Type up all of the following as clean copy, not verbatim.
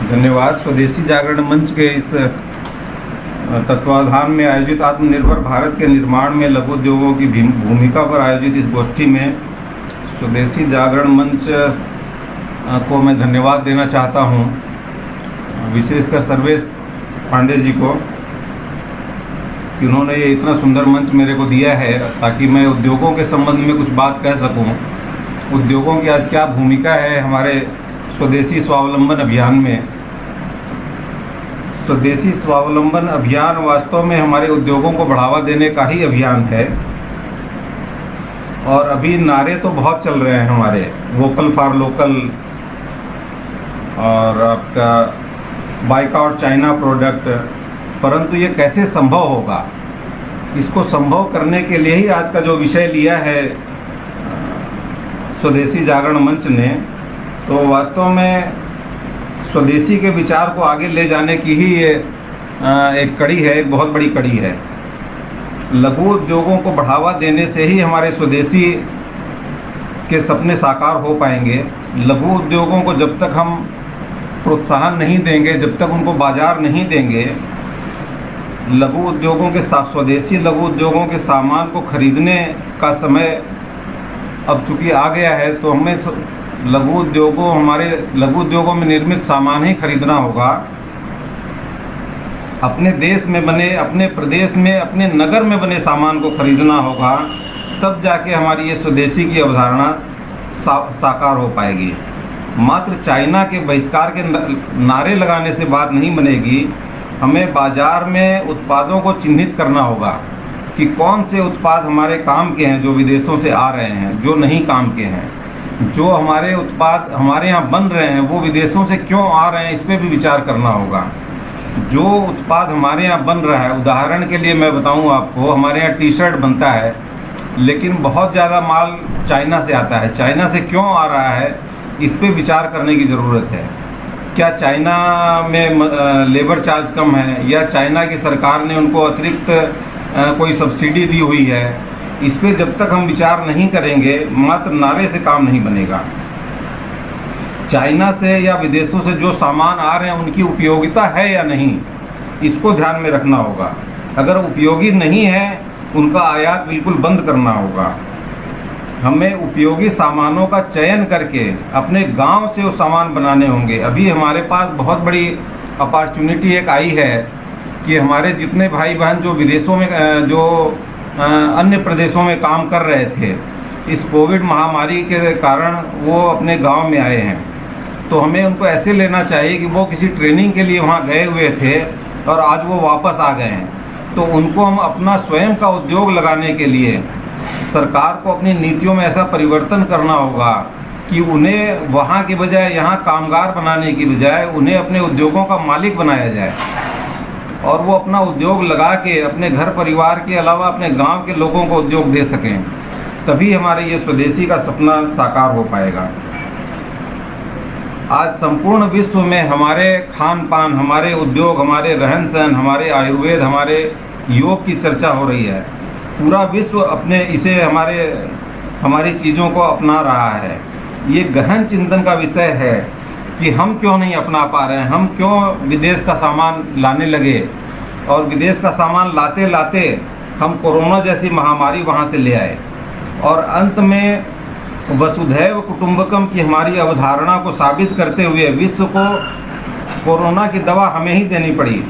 धन्यवाद। स्वदेशी जागरण मंच के इस तत्वाधान में आयोजित आत्मनिर्भर भारत के निर्माण में लघु उद्योगों की भूमिका पर आयोजित इस गोष्ठी में स्वदेशी जागरण मंच को मैं धन्यवाद देना चाहता हूं, विशेषकर सर्वेश पांडे जी को, कि उन्होंने ये इतना सुंदर मंच मेरे को दिया है ताकि मैं उद्योगों के संबंध में कुछ बात कह सकूं। उद्योगों की आज क्या भूमिका है हमारे स्वदेशी स्वावलंबन अभियान में। स्वदेशी स्वावलंबन अभियान वास्तव में हमारे उद्योगों को बढ़ावा देने का ही अभियान है। और अभी नारे तो बहुत चल रहे हैं हमारे, वोकल फॉर लोकल और आपका बाइकआउट चाइना प्रोडक्ट, परंतु ये कैसे संभव होगा, इसको संभव करने के लिए ही आज का जो विषय लिया है स्वदेशी जागरण मंच ने, तो वास्तव में स्वदेशी के विचार को आगे ले जाने की ही ये एक कड़ी है, एक बहुत बड़ी कड़ी है। लघु उद्योगों को बढ़ावा देने से ही हमारे स्वदेशी के सपने साकार हो पाएंगे। लघु उद्योगों को जब तक हम प्रोत्साहन नहीं देंगे, जब तक उनको बाजार नहीं देंगे, लघु उद्योगों के स्वदेशी लघु उद्योगों के सामान को खरीदने का समय अब चूँकि आ गया है, तो हमें हमारे लघु उद्योगों में निर्मित सामान ही खरीदना होगा। अपने देश में बने, अपने प्रदेश में, अपने नगर में बने सामान को खरीदना होगा, तब जाके हमारी ये स्वदेशी की अवधारणा साकार हो पाएगी। मात्र चाइना के बहिष्कार के नारे लगाने से बात नहीं बनेगी। हमें बाजार में उत्पादों को चिन्हित करना होगा कि कौन से उत्पाद हमारे काम के हैं जो विदेशों से आ रहे हैं, जो नहीं काम के हैं। जो हमारे उत्पाद हमारे यहाँ बन रहे हैं वो विदेशों से क्यों आ रहे हैं, इस पर भी विचार करना होगा। जो उत्पाद हमारे यहाँ बन रहा है, उदाहरण के लिए मैं बताऊँ आपको, हमारे यहाँ टी शर्ट बनता है, लेकिन बहुत ज़्यादा माल चाइना से आता है। चाइना से क्यों आ रहा है, इस पर विचार करने की ज़रूरत है। क्या चाइना में लेबर चार्ज कम है, या चाइना की सरकार ने उनको अतिरिक्त कोई सब्सिडी दी हुई है? इस पे जब तक हम विचार नहीं करेंगे, मात्र नारे से काम नहीं बनेगा। चाइना से या विदेशों से जो सामान आ रहे हैं उनकी उपयोगिता है या नहीं, इसको ध्यान में रखना होगा। अगर उपयोगी नहीं है, उनका आयात बिल्कुल बंद करना होगा। हमें उपयोगी सामानों का चयन करके अपने गांव से वो सामान बनाने होंगे। अभी हमारे पास बहुत बड़ी अपॉर्चुनिटी एक आई है कि हमारे जितने भाई बहन जो विदेशों में, जो अन्य प्रदेशों में काम कर रहे थे, इस कोविड महामारी के कारण वो अपने गांव में आए हैं। तो हमें उनको ऐसे लेना चाहिए कि वो किसी ट्रेनिंग के लिए वहाँ गए हुए थे और आज वो वापस आ गए हैं। तो उनको हम अपना स्वयं का उद्योग लगाने के लिए सरकार को अपनी नीतियों में ऐसा परिवर्तन करना होगा कि उन्हें वहाँ के बजाय यहाँ कामगार बनाने की बजाय उन्हें अपने उद्योगों का मालिक बनाया जाए, और वो अपना उद्योग लगा के अपने घर परिवार के अलावा अपने गांव के लोगों को उद्योग दे सकें। तभी हमारे ये स्वदेशी का सपना साकार हो पाएगा। आज संपूर्ण विश्व में हमारे खान पान, हमारे उद्योग, हमारे रहन सहन, हमारे आयुर्वेद, हमारे योग की चर्चा हो रही है। पूरा विश्व अपने इसे हमारी चीज़ों को अपना रहा है। ये गहन चिंतन का विषय है कि हम क्यों नहीं अपना पा रहे हैं, हम क्यों विदेश का सामान लाने लगे, और विदेश का सामान लाते लाते हम कोरोना जैसी महामारी वहाँ से ले आए, और अंत में वसुधैव कुटुंबकम की हमारी अवधारणा को साबित करते हुए विश्व को कोरोना की दवा हमें ही देनी पड़ी।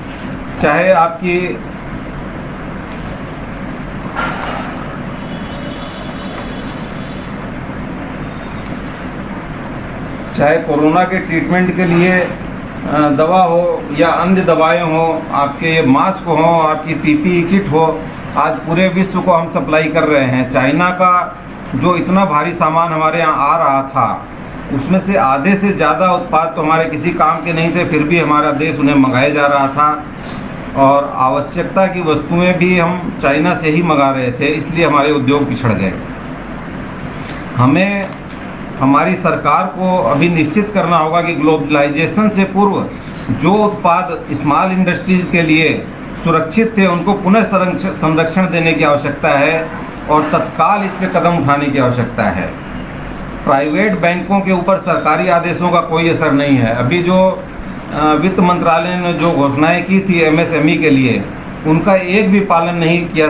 चाहे कोरोना के ट्रीटमेंट के लिए दवा हो या अन्य दवाएं हो, आपके मास्क हो, आपकी पीपीई किट हो, आज पूरे विश्व को हम सप्लाई कर रहे हैं। चाइना का जो इतना भारी सामान हमारे यहाँ आ रहा था, उसमें से आधे से ज़्यादा उत्पाद तो हमारे किसी काम के नहीं थे, फिर भी हमारा देश उन्हें मंगाया जा रहा था। और आवश्यकता की वस्तुएं भी हम चाइना से ही मंगा रहे थे, इसलिए हमारे उद्योग पिछड़ गए। हमें हमारी सरकार को अभी निश्चित करना होगा कि ग्लोबलाइजेशन से पूर्व जो उत्पाद स्मॉल इंडस्ट्रीज के लिए सुरक्षित थे, उनको पुनः संरक्षण देने की आवश्यकता है और तत्काल इस पर कदम उठाने की आवश्यकता है। प्राइवेट बैंकों के ऊपर सरकारी आदेशों का कोई असर नहीं है। अभी जो वित्त मंत्रालय ने जो घोषणाएं की थी एमएसएमई के लिए, उनका एक भी पालन नहीं किया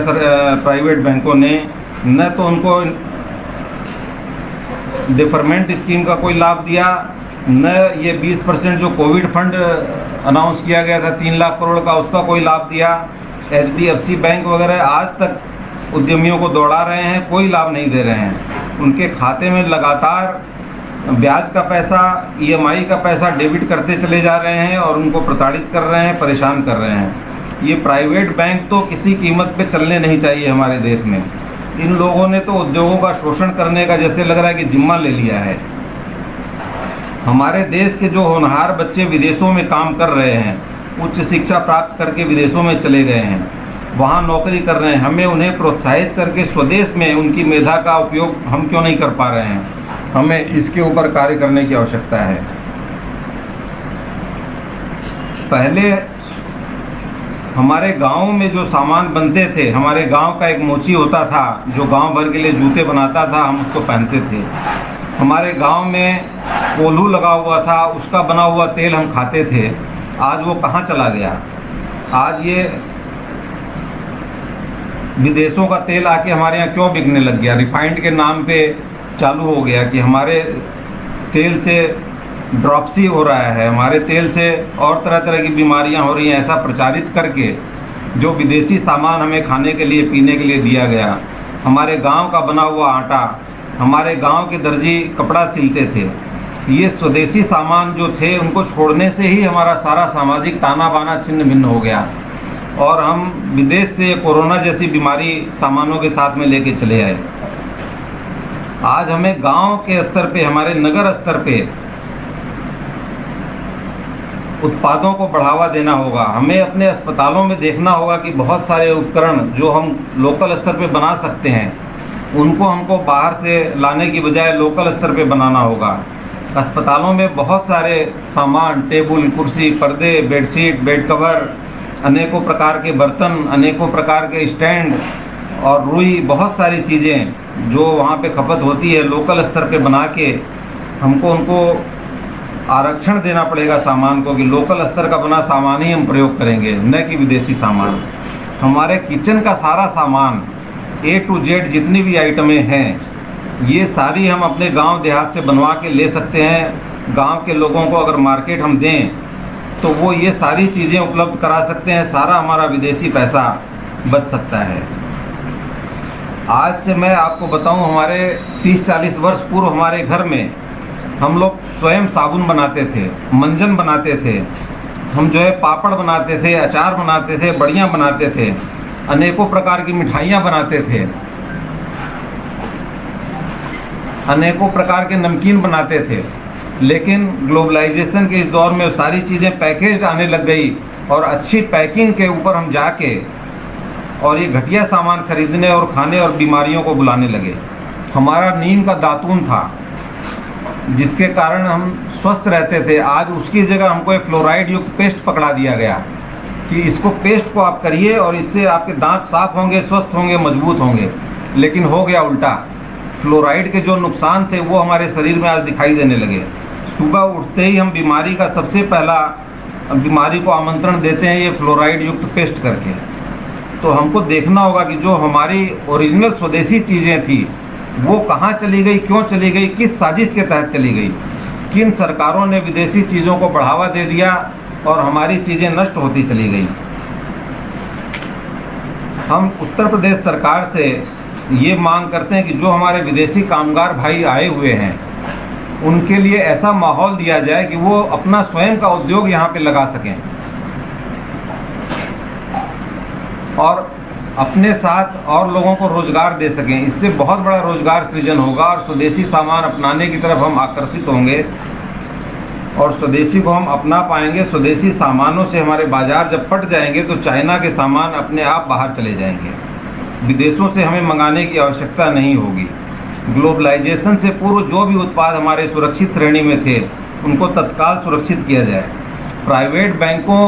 प्राइवेट बैंकों ने। न तो उनको डिफरमेंट स्कीम का कोई लाभ दिया, न ये 20% जो कोविड फंड अनाउंस किया गया था 3 लाख करोड़ का, उसका कोई लाभ दिया। HDFC बैंक वगैरह आज तक उद्यमियों को दौड़ा रहे हैं, कोई लाभ नहीं दे रहे हैं। उनके खाते में लगातार ब्याज का पैसा, EMI का पैसा डेबिट करते चले जा रहे हैं और उनको प्रताड़ित कर रहे हैं, परेशान कर रहे हैं। ये प्राइवेट बैंक तो किसी कीमत पे चलने नहीं चाहिए हमारे देश में। इन लोगों ने तो उद्योगों का शोषण करने का जैसे लग रहा है कि जिम्मा ले लिया है। हमारे देश के जो होनहार बच्चे विदेशों में काम कर रहे हैं, उच्च शिक्षा प्राप्त करके विदेशों में चले गए हैं, वहाँ नौकरी कर रहे हैं, हमें उन्हें प्रोत्साहित करके स्वदेश में उनकी मेधा का उपयोग हम क्यों नहीं कर पा रहे हैं? हमें इसके ऊपर कार्य करने की आवश्यकता है। पहले हमारे गांव में जो सामान बनते थे, हमारे गांव का एक मोची होता था जो गांव भर के लिए जूते बनाता था, हम उसको पहनते थे। हमारे गांव में कोल्हू लगा हुआ था, उसका बना हुआ तेल हम खाते थे। आज वो कहाँ चला गया? आज ये विदेशों का तेल आके हमारे यहाँ क्यों बिकने लग गया? रिफाइंड के नाम पे चालू हो गया कि हमारे तेल से ड्रॉप्सी हो रहा है, हमारे तेल से और तरह तरह की बीमारियां हो रही हैं। ऐसा प्रचारित करके जो विदेशी सामान हमें खाने के लिए, पीने के लिए दिया गया, हमारे गांव का बना हुआ आटा, हमारे गांव के दर्जी कपड़ा सिलते थे, ये स्वदेशी सामान जो थे उनको छोड़ने से ही हमारा सारा सामाजिक ताना बाना छिन्न भिन्न हो गया और हम विदेश से कोरोना जैसी बीमारी सामानों के साथ में लेके चले आए। आज हमें गांव के स्तर पे, हमारे नगर स्तर पे उत्पादों को बढ़ावा देना होगा। हमें अपने अस्पतालों में देखना होगा कि बहुत सारे उपकरण जो हम लोकल स्तर पे बना सकते हैं, उनको हमको बाहर से लाने की बजाय लोकल स्तर पे बनाना होगा। अस्पतालों में बहुत सारे सामान, टेबल, कुर्सी, पर्दे, बेडशीट, बेड कवर, अनेकों प्रकार के बर्तन, अनेकों प्रकार के स्टैंड और रुई, बहुत सारी चीज़ें जो वहाँ पे खपत होती है, लोकल स्तर पे बना के हमको उनको आरक्षण देना पड़ेगा सामान को कि लोकल स्तर का बना सामान ही हम प्रयोग करेंगे, न कि विदेशी सामान। हमारे किचन का सारा सामान A to Z जितनी भी आइटमें हैं, ये सारी हम अपने गांव देहात से बनवा के ले सकते हैं। गांव के लोगों को अगर मार्केट हम दें तो वो ये सारी चीज़ें उपलब्ध करा सकते हैं, सारा हमारा विदेशी पैसा बच सकता है। आज से मैं आपको बताऊं, हमारे 30-40 वर्ष पूर्व हमारे घर में हम लोग स्वयं साबुन बनाते थे, मंजन बनाते थे, हम जो है पापड़ बनाते थे, अचार बनाते थे, बड़ियाँ बनाते थे, अनेकों प्रकार की मिठाइयाँ बनाते थे, अनेकों प्रकार के नमकीन बनाते थे। लेकिन ग्लोबलाइजेशन के इस दौर में सारी चीज़ें पैकेज्ड आने लग गई और अच्छी पैकिंग के ऊपर हम जाके और ये घटिया सामान खरीदने और खाने और बीमारियों को बुलाने लगे। हमारा नीम का दातून था जिसके कारण हम स्वस्थ रहते थे, आज उसकी जगह हमको एक फ्लोराइड युक्त पेस्ट पकड़ा दिया गया कि इसको पेस्ट को आप करिए और इससे आपके दांत साफ होंगे, स्वस्थ होंगे, मजबूत होंगे। लेकिन हो गया उल्टा। फ्लोराइड के जो नुकसान थे वो हमारे शरीर में आज दिखाई देने लगे। सुबह उठते ही हम बीमारी का सबसे पहला बीमारी को आमंत्रण देते हैं ये फ्लोराइड युक्त पेस्ट करके। तो हमको देखना होगा कि जो हमारी ओरिजिनल स्वदेशी चीज़ें थी वो कहाँ चली गई, क्यों चली गई, किस साजिश के तहत चली गई, किन सरकारों ने विदेशी चीज़ों को बढ़ावा दे दिया और हमारी चीज़ें नष्ट होती चली गई। हम उत्तर प्रदेश सरकार से ये मांग करते हैं कि जो हमारे विदेशी कामगार भाई आए हुए हैं उनके लिए ऐसा माहौल दिया जाए कि वो अपना स्वयं का उद्योग यहाँ पे लगा सकें और अपने साथ और लोगों को रोजगार दे सकें। इससे बहुत बड़ा रोजगार सृजन होगा और स्वदेशी सामान अपनाने की तरफ हम आकर्षित होंगे और स्वदेशी को हम अपना पाएंगे। स्वदेशी सामानों से हमारे बाजार जब पट जाएंगे तो चाइना के सामान अपने आप बाहर चले जाएंगे, विदेशों से हमें मंगाने की आवश्यकता नहीं होगी। ग्लोबलाइजेशन से पूर्व जो भी उत्पाद हमारे सुरक्षित श्रेणी में थे उनको तत्काल सुरक्षित किया जाए। प्राइवेट बैंकों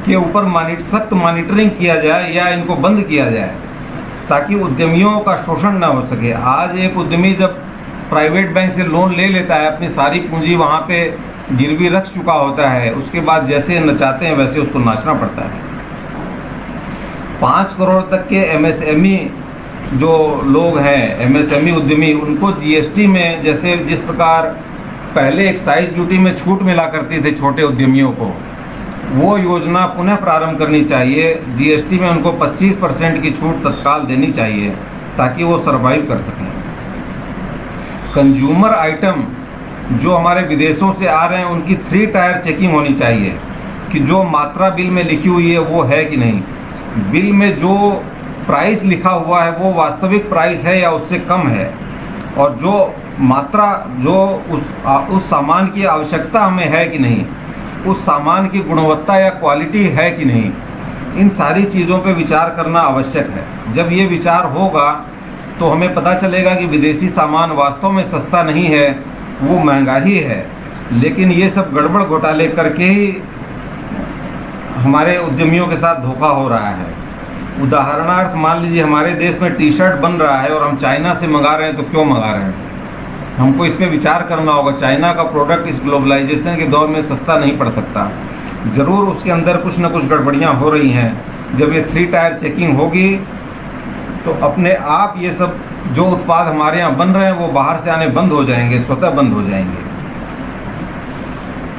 के ऊपर सख्त मॉनिटरिंग किया जाए या इनको बंद किया जाए ताकि उद्यमियों का शोषण न हो सके। आज एक उद्यमी जब प्राइवेट बैंक से लोन ले लेता है, अपनी सारी पूंजी वहाँ पे गिरवी रख चुका होता है, उसके बाद जैसे नचाते हैं वैसे उसको नाचना पड़ता है। 5 करोड़ तक के एमएसएमई जो लोग हैं, एमएसएमई उद्यमी, उनको जीएसटी में जैसे जिस प्रकार पहले एक्साइज ड्यूटी में छूट मिला करती थी छोटे उद्यमियों को, वो योजना पुनः प्रारंभ करनी चाहिए। जीएसटी में उनको 25% की छूट तत्काल देनी चाहिए ताकि वो सरवाइव कर सकें। कंज्यूमर आइटम जो हमारे विदेशों से आ रहे हैं उनकी 3 टायर चेकिंग होनी चाहिए कि जो मात्रा बिल में लिखी हुई है वो है कि नहीं, बिल में जो प्राइस लिखा हुआ है वो वास्तविक प्राइस है या उससे कम है, और जो मात्रा जो उस सामान की आवश्यकता हमें है कि नहीं, उस सामान की गुणवत्ता या क्वालिटी है कि नहीं, इन सारी चीज़ों पे विचार करना आवश्यक है। जब ये विचार होगा तो हमें पता चलेगा कि विदेशी सामान वास्तव में सस्ता नहीं है, वो महंगा ही है, लेकिन ये सब गड़बड़ घोटाले करके ही हमारे उद्यमियों के साथ धोखा हो रहा है। उदाहरणार्थ मान लीजिए हमारे देश में टी शर्ट बन रहा है और हम चाइना से मंगा रहे हैं, तो क्यों मंगा रहे हैं? हमको इस पे विचार करना होगा। चाइना का प्रोडक्ट इस ग्लोबलाइजेशन के दौर में सस्ता नहीं पड़ सकता, ज़रूर उसके अंदर कुछ न कुछ गड़बड़ियाँ हो रही हैं। जब ये 3 टायर चेकिंग होगी तो अपने आप ये सब जो उत्पाद हमारे यहाँ बन रहे हैं वो बाहर से आने बंद हो जाएंगे, स्वतः बंद हो जाएंगे।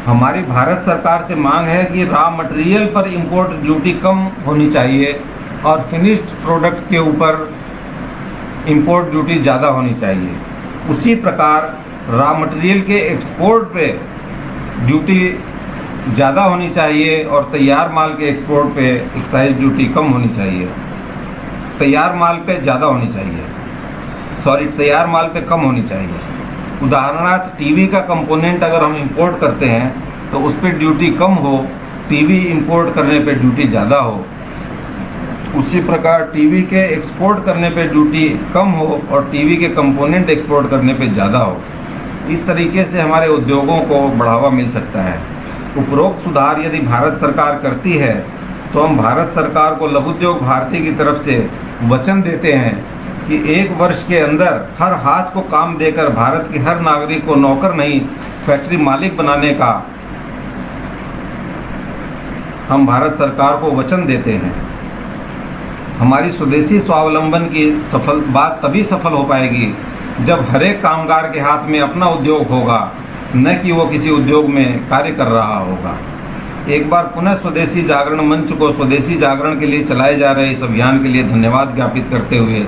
हमारी भारत सरकार से मांग है कि रॉ मटेरियल पर इंपोर्ट ड्यूटी कम होनी चाहिए और फिनिश्ड प्रोडक्ट के ऊपर इंपोर्ट ड्यूटी ज़्यादा होनी चाहिए। उसी प्रकार रॉ मटेरियल के एक्सपोर्ट पे ड्यूटी ज़्यादा होनी चाहिए और तैयार माल के एक्सपोर्ट पे एक्साइज ड्यूटी कम होनी चाहिए। तैयार माल पे ज़्यादा होनी चाहिए, तैयार माल पे कम होनी चाहिए। उदाहरणार्थ टीवी का कंपोनेंट अगर हम इंपोर्ट करते हैं तो उस पर ड्यूटी कम हो, टीवी इंपोर्ट करने पे ड्यूटी ज़्यादा हो। उसी प्रकार टीवी के एक्सपोर्ट करने पे ड्यूटी कम हो और टीवी के कंपोनेंट एक्सपोर्ट करने पे ज़्यादा हो। इस तरीके से हमारे उद्योगों को बढ़ावा मिल सकता है। उपरोक्त सुधार यदि भारत सरकार करती है तो हम भारत सरकार को लघु उद्योग भारती की तरफ से वचन देते हैं कि 1 वर्ष के अंदर हर हाथ को काम देकर भारत के हर नागरिक को नौकर नहीं फैक्ट्री मालिक बनाने का हम भारत सरकार को वचन देते हैं। हमारी स्वदेशी स्वावलंबन की बात तभी सफल हो पाएगी जब हर एक कामगार के हाथ में अपना उद्योग होगा, न कि वो किसी उद्योग में कार्य कर रहा होगा। एक बार पुनः स्वदेशी जागरण मंच को स्वदेशी जागरण के लिए चलाए जा रहे इस अभियान के लिए धन्यवाद ज्ञापित करते हुए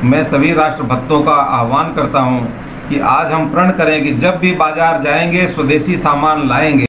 मैं सभी राष्ट्रभक्तों का आह्वान करता हूं कि आज हम प्रण करें कि जब भी बाजार जाएंगे स्वदेशी सामान लाएंगे।